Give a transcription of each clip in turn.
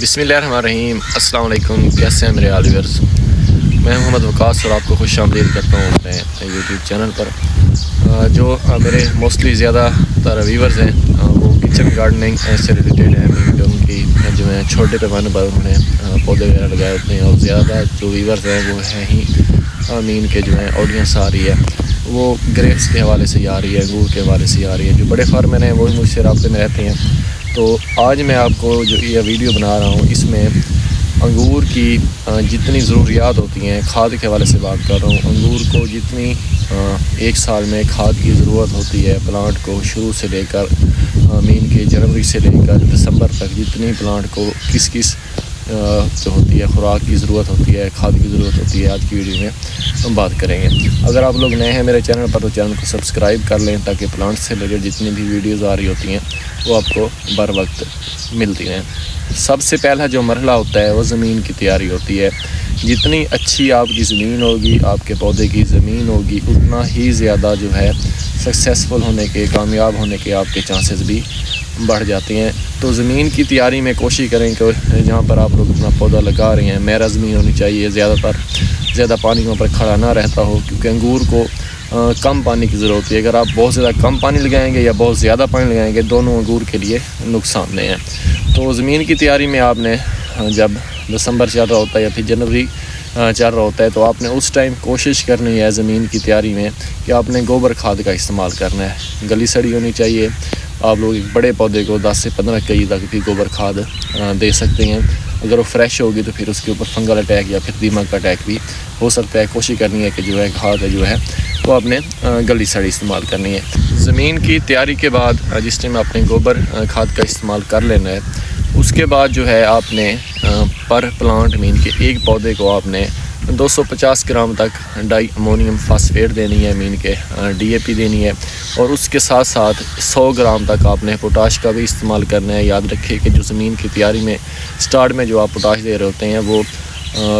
بسم اللہ الرحمن الرحیم۔ السلام علیکم، کیسے ہیں میرے ویورز؟ میں محمد وقاص اور آپ کو خوش آمدید کرتا ہوں اپنے یوٹیوب چینل پر۔ جو میرے موسٹلی زیادہ تر ویورز ہیں وہ کچن گارڈننگ سے ریلیٹڈ ہیں، جو ان کی جو ہے چھوٹے پیمانے پر انہوں نے پودے وغیرہ لگائے ہوتے ہیں، اور زیادہ جو ویورز ہیں وہ ہیں ہی مین کے جو ہے آڈینس آ رہی ہے وہ گریپس کے حوالے سے آ رہی ہے، انگور کے حوالے سے آ رہی ہے۔ جو بڑے فارمر ہیں وہ مجھ سے رابطے میں رہتے ہیں، تو آج میں آپ کو جو یہ ویڈیو بنا رہا ہوں اس میں انگور کی جتنی ضروریات ہوتی ہیں، کھاد کے حوالے سے بات کر رہا ہوں۔ انگور کو جتنی ایک سال میں کھاد کی ضرورت ہوتی ہے پلانٹ کو، شروع سے لے کر مین کے جنوری سے لے کر دسمبر تک جتنی پلانٹ کو کس جو ہوتی ہے خوراک کی ضرورت ہوتی ہے، کھاد کی ضرورت ہوتی ہے، آج کی ویڈیو میں ہم بات کریں گے۔ اگر آپ لوگ نئے ہیں میرے چینل پر تو چینل کو سبسکرائب کر لیں تاکہ پلانٹ سے ریلیٹڈ جتنی بھی ویڈیوز آ رہی ہوتی ہیں وہ آپ کو بر وقت ملتی ہیں۔ سب سے پہلا جو مرحلہ ہوتا ہے وہ زمین کی تیاری ہوتی ہے۔ جتنی اچھی آپ کی زمین ہوگی، آپ کے پودے کی زمین ہوگی، اتنا ہی زیادہ جو ہے سکسیسفل ہونے کے، کامیاب ہونے کے آپ کے چانسز بھی بڑھ جاتے ہیں۔ تو زمین کی تیاری میں کوشش کریں کہ جہاں پر آپ لوگ اپنا پودا لگا رہے ہیں میرا زمین ہونی چاہیے، زیادہ پانیوں پر کھڑا نہ رہتا ہو، کیونکہ انگور کو کم پانی کی ضرورت ہوتی ہے۔ اگر آپ بہت زیادہ کم پانی لگائیں گے یا بہت زیادہ پانی لگائیں گے، دونوں انگور کے لیے نقصان دہ ہیں۔ تو زمین کی تیاری میں آپ نے جب دسمبر چل رہا ہوتا ہے یا پھر جنوری چل رہا ہوتا ہے تو آپ نے اس ٹائم کوشش کرنی ہے زمین کی تیاری میں کہ آپ نے گوبر کھاد کا استعمال کرنا ہے۔ گلی سڑی ہونی چاہیے۔ آپ لوگ ایک بڑے پودے کو 10 سے 15 کیجی تک بھی گوبر کھاد دے سکتے ہیں۔ اگر وہ فریش ہوگی تو پھر اس کے اوپر فنگل اٹیک یا پھر دیمک کا اٹیک بھی ہو سکتا ہے۔ کوشش کرنی ہے کہ جو ہے کھاد جو ہے وہ آپ نے گلی سڑی استعمال کرنی ہے۔ زمین کی تیاری کے بعد جس ٹائم آپ نے گوبر کھاد کا استعمال کر لینا ہے، اس کے بعد جو ہے آپ نے پر پلانٹ مین کے ایک پودے کو آپ نے 250 گرام تک ڈائی امونیم فاسفیٹ دینی ہے، مین کے ڈی اے پی دینی ہے، اور اس کے ساتھ ساتھ 100 گرام تک آپ نے پوٹاش کا بھی استعمال کرنا ہے۔ یاد رکھیے کہ جو زمین کی تیاری میں سٹارٹ میں جو آپ پوٹاش دے رہے ہوتے ہیں وہ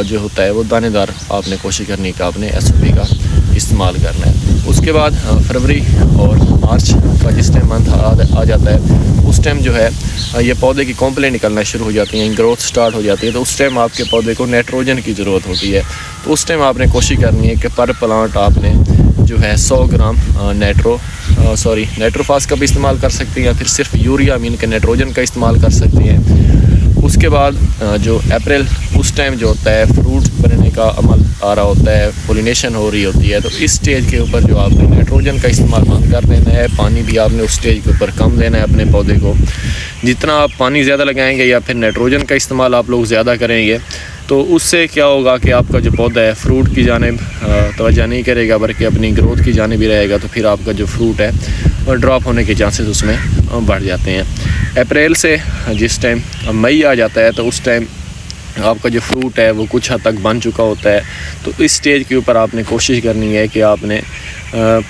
جو ہوتا ہے وہ دانے دار آپ نے کوشش کرنی کہ آپ نے ایس او پی کا استعمال کرنا ہے۔ اس کے بعد فروری اور مارچ کا جس ٹائم منتھ آ جاتا ہے اس ٹائم جو ہے یہ پودے کی کمپلیں نکلنا شروع ہو جاتی ہیں، گروتھ سٹارٹ ہو جاتی ہے، تو اس ٹائم آپ کے پودے کو نائٹروجن کی ضرورت ہوتی ہے۔ تو اس ٹائم آپ نے کوشش کرنی ہے کہ پر پلانٹ آپ نے جو ہے 100 گرام نائٹروفاس کا بھی استعمال کر سکتے ہیں، یا پھر صرف یوریا مین کے نائٹروجن کا استعمال کر سکتے ہیں۔ اس کے بعد جو اپریل اس ٹائم جو ہوتا ہے فروٹ بننے کا عمل آ رہا ہوتا ہے، پولینیشن ہو رہی ہوتی ہے، تو اس سٹیج کے اوپر جو آپ نے نائٹروجن کا استعمال بند کر دینا ہے۔ پانی بھی آپ نے اس سٹیج کے اوپر کم دینا ہے اپنے پودے کو۔ جتنا آپ پانی زیادہ لگائیں گے یا پھر نائٹروجن کا استعمال آپ لوگ زیادہ کریں گے تو اس سے کیا ہوگا کہ آپ کا جو پودا ہے فروٹ کی جانب توجہ نہیں کرے گا بلکہ اپنی گروتھ کی جانب ہی رہے گا، تو پھر آپ کا جو فروٹ ہے ڈراپ ہونے کے چانسز اس میں بڑھ جاتے ہیں۔ اپریل سے جس ٹائم مئی آ جاتا ہے تو اس ٹائم آپ کا جو فروٹ ہے وہ کچھ حد تک بن چکا ہوتا ہے، تو اس سٹیج کے اوپر آپ نے کوشش کرنی ہے کہ آپ نے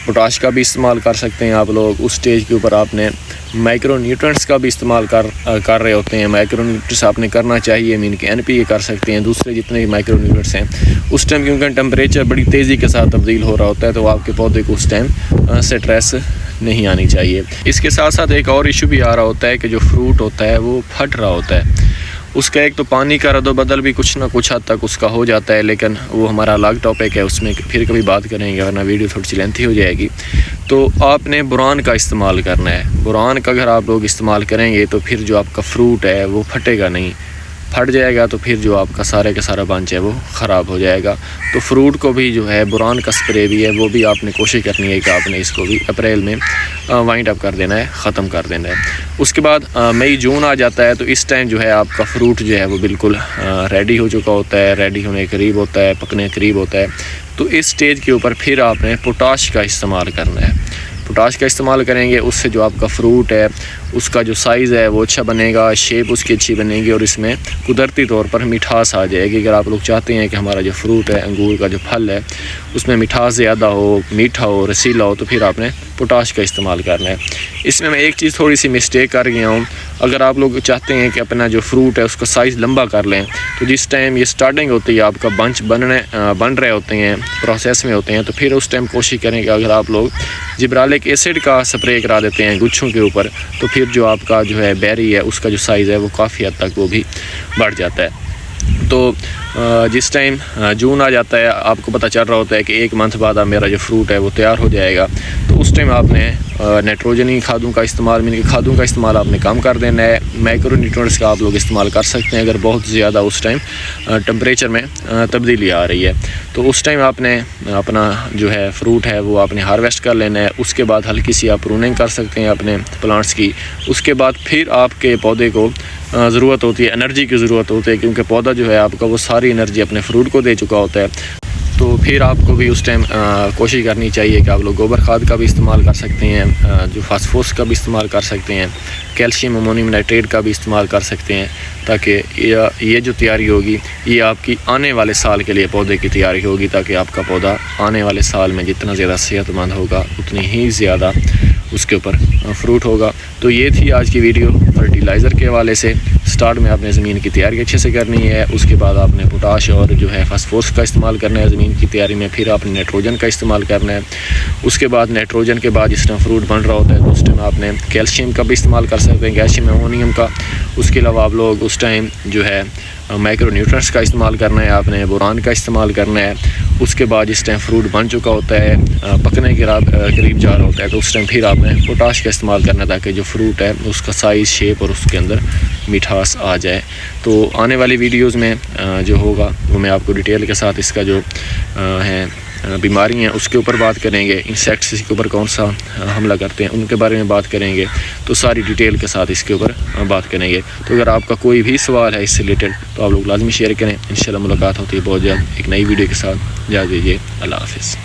پوٹاش کا بھی استعمال کر سکتے ہیں۔ آپ لوگ اس سٹیج کے اوپر آپ نے مائکرو نیوٹرنٹس کا بھی استعمال کر رہے ہوتے ہیں۔ مائکرو نیوٹرنٹس آپ نے کرنا چاہیے، مین کے این پی اے کر سکتے ہیں، دوسرے جتنے بھی مائکرو نیوٹرنٹس ہیں اس ٹائم کیونکہ ٹمپریچر بڑی تیزی کے ساتھ تبدیل ہو رہا ہوتا ہے، تو آپ کے پودے کو اس ٹائم سٹریس نہیں آنی چاہیے۔ اس کے ساتھ ساتھ ایک اور ایشو بھی آ رہا ہوتا ہے کہ جو فروٹ ہوتا ہے وہ پھٹ رہا ہوتا ہے۔ اس کا ایک تو پانی کا رد و بدل بھی کچھ نہ کچھ حد تک اس کا ہو جاتا ہے، لیکن وہ ہمارا الگ ٹاپک ہے، اس میں پھر کبھی بات کریں گے ورنہ ویڈیو تھوڑی سی لینتھی ہو جائے گی۔ تو آپ نے بوران کا استعمال کرنا ہے۔ بوران کا اگر آپ لوگ استعمال کریں گے تو پھر جو آپ کا فروٹ ہے وہ پھٹے گا نہیں، پھٹ جائے گا تو پھر جو آپ کا سارے کا سارا بنچ ہے وہ خراب ہو جائے گا۔ تو فروٹ کو بھی جو ہے بوران کا سپرے بھی ہے وہ بھی آپ نے کوشش کرنی ہے کہ آپ نے اس کو بھی اپریل میں وائنڈ اپ کر دینا ہے، ختم کر دینا ہے۔ اس کے بعد مئی جون آ جاتا ہے تو اس ٹائم جو ہے آپ کا فروٹ جو ہے وہ بالکل ریڈی ہو چکا ہوتا ہے، ریڈی ہونے کے قریب ہوتا ہے، پکنے کے قریب ہوتا ہے۔ تو اس سٹیج کے اوپر پھر آپ نے پوٹاش کا استعمال کرنا ہے۔ پوٹاش کا استعمال کریں گے اس سے جو آپ کا فروٹ ہے اس کا جو سائز ہے وہ اچھا بنے گا، شیپ اس کی اچھی بنے گی، اور اس میں قدرتی طور پر مٹھاس آ جائے گی۔ اگر آپ لوگ چاہتے ہیں کہ ہمارا جو فروٹ ہے انگور کا جو پھل ہے اس میں مٹھاس زیادہ ہو، میٹھا ہو، رسیلا ہو، تو پھر آپ نے پوٹاش کا استعمال کرنا ہے۔ اس میں ایک چیز تھوڑی سی مسٹیک کر گیا ہوں، اگر آپ لوگ چاہتے ہیں کہ اپنا جو فروٹ ہے اس کا سائز لمبا کر لیں تو جس ٹائم یہ سٹارٹنگ ہوتی ہے آپ کا بنچ بن رہے ہوتے ہیں پروسیس میں ہوتے ہیں تو پھر اس ٹائم کوشش کریں کہ اگر آپ لوگ جبرالک ایسڈ کا سپرے کرا دیتے ہیں گچھوں کے اوپر تو پھر جو آپ کا جو ہے بیری ہے اس کا جو سائز ہے وہ کافی حد تک وہ بھی بڑھ جاتا ہے۔ تو جس ٹائم جون آ جاتا ہے آپ کو پتہ چل رہا ہوتا ہے کہ 1 منتھ بعد اب میرا جو فروٹ ہے وہ تیار ہو جائے گا، تو اس ٹائم آپ نے نائٹروجنی کھادوں کا استعمال منرل کھادوں کا استعمال آپ نے کم کر دینا ہے۔ مائکرو نیوٹرینٹس کا آپ لوگ استعمال کر سکتے ہیں اگر بہت زیادہ اس ٹائم ٹمپریچر میں تبدیلی آ رہی ہے، تو اس ٹائم آپ نے اپنا جو ہے فروٹ ہے وہ آپ نے ہارویسٹ کر لینا ہے۔ اس کے بعد ہلکی سی آپ پروننگ کر سکتے ہیں اپنے پلانٹس کی۔ اس کے بعد پھر آپ کے پودے کو ضرورت ہوتی ہے انرجی کی ضرورت ہوتی ہے، کیونکہ پودا جو ہے آپ کا وہ ساری انرجی اپنے فروٹ کو دے چکا ہوتا ہے، تو پھر آپ کو بھی اس ٹائم کوشش کرنی چاہیے کہ آپ لوگ گوبر کھاد کا بھی استعمال کر سکتے ہیں، جو فاسفورس کا بھی استعمال کر سکتے ہیں، کیلشیم امونیم نائٹریٹ کا بھی استعمال کر سکتے ہیں، تاکہ یہ جو تیاری ہوگی یہ آپ کی آنے والے سال کے لیے پودے کی تیاری ہوگی، تاکہ آپ کا پودا آنے والے سال میں جتنا زیادہ صحت مند ہوگا اتنی ہی زیادہ اس کے اوپر فروٹ ہوگا۔ تو یہ تھی آج کی ویڈیو فرٹیلائزر کے حوالے سے۔ سٹارٹ میں آپ نے زمین کی تیاری اچھے سے کرنی ہے، اس کے بعد آپ نے پوٹاش اور جو ہے فاسفورس کا استعمال کرنا ہے زمین کی تیاری میں، پھر آپ نے نائٹروجن کا استعمال کرنا ہے۔ اس کے بعد نائٹروجن کے بعد جس ٹائم فروٹ بن رہا ہوتا ہے تو اس ٹائم آپ نے کیلشیم کا بھی استعمال کر سکتے ہیں، کیلشیم امونیم کا۔ اس کے علاوہ آپ لوگ اس ٹائم جو ہے مائکرو نیوٹرینٹس کا استعمال کرنا ہے، آپ نے بوران کا استعمال کرنا ہے۔ اس کے بعد جس ٹائم فروٹ بن چکا ہوتا ہے پکنے کے قریب جا رہا ہوتا ہے تو اس ٹائم پھر آپ نے پوٹاش کا استعمال کرنا ہے، تاکہ جو فروٹ ہے اس کا سائز شیپ اور اس کے اندر مٹھاس آ جائے۔ تو آنے والی ویڈیوز میں جو ہوگا وہ میں آپ کو ڈیٹیل کے ساتھ اس کا جو ہے بیماری ہیں اس کے اوپر بات کریں گے، انسیکٹس کے اوپر کون سا حملہ کرتے ہیں ان کے بارے میں بات کریں گے، تو ساری ڈیٹیل کے ساتھ اس کے اوپر بات کریں گے۔ تو اگر آپ کا کوئی بھی سوال ہے اس سے ریلیٹڈ تو آپ لوگ لازمی شیئر کریں۔ انشاءاللہ ملاقات ہوتی ہے بہت جلد ایک نئی ویڈیو کے ساتھ۔ اجازت دیجیے، اللہ حافظ۔